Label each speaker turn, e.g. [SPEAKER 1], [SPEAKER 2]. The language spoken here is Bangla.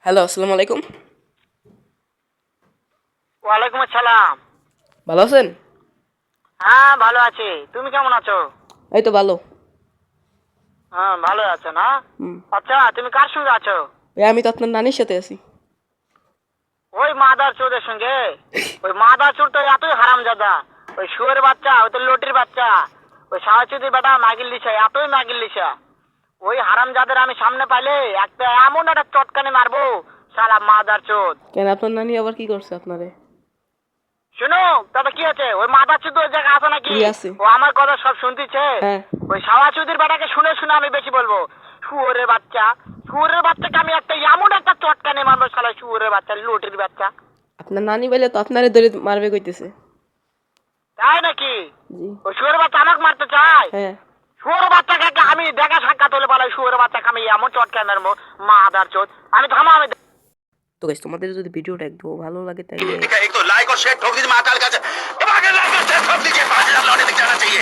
[SPEAKER 1] হ্যালো, আসসালামু আলাইকুম।
[SPEAKER 2] ওয়ালাইকুম আসসালাম।
[SPEAKER 1] ভালো আছেন?
[SPEAKER 2] হ্যাঁ, ভালো আছি। তুমি কেমন আছো?
[SPEAKER 1] এই তো ভালো।
[SPEAKER 2] হ্যাঁ, ভালো আছো না?
[SPEAKER 1] হুম।
[SPEAKER 2] আচ্ছা, তুমি কার সঙ্গে আছো?
[SPEAKER 1] আমি তো আপনার নানির সাথে আছি।
[SPEAKER 2] ওই মাদার চোরের সঙ্গে। ওই মাদার চোর তো এতই হারামজাদা। ওই শুয়োরের বাচ্চা, ওই তো লটির বাচ্চা। ওই সাহাচুদির বেটা মাগিল লিসা, এতই মাগিল লিসা। ওই হারামজাদের আমি সামনে পাইলে একটা এমন একটা চটকানি মারবো, শালা মাদার চোদ।
[SPEAKER 1] কেন আপনার নানি আবার কি করছে আপনারে?
[SPEAKER 2] শুনো, তবে কি আছে? ওই মাদার চোদ ওই জায়গায় আছে নাকি?
[SPEAKER 1] জি আছে।
[SPEAKER 2] ও আমার কথা সব শুনতেছে।
[SPEAKER 1] হ্যাঁ।
[SPEAKER 2] ওই সাহাচুদির বেটাকে শুনে শুনে আমি বেশি বলবো। শুয়োরের বাচ্চা, শুয়োরের বাচ্চাকে আমি একটা এমন একটা চটকানি মারবো, শালা শুয়োরের বাচ্চা, লটির বাচ্চা।
[SPEAKER 1] আপনার নানি বলে তো আপনারে ধরে মারবে কইতেছে।
[SPEAKER 2] তাই নাকি?
[SPEAKER 1] জি।
[SPEAKER 2] ওই শুয়োরের বাচ্চা আমাকে মারতে চায়?
[SPEAKER 1] হ্যাঁ।
[SPEAKER 2] শুয়োরের বাচ্চাকে আমি দেখা সাক্ষাৎ হলে বলে শুয়োরের বাচ্চাকে আমি এমন চটকানি মারবো, মাদার চোদ। আমি থামা, আমি
[SPEAKER 1] তো গাইস, তোমাদের যদি ভিডিওটা একটু ভালো লাগে তাইলে
[SPEAKER 3] एक तो लाइक और शेयर ठोक दीजिए महाकाल का। लाइक और शेयर ठोक दीजिए, 5,000 लौटे दिख जाना चाहिए।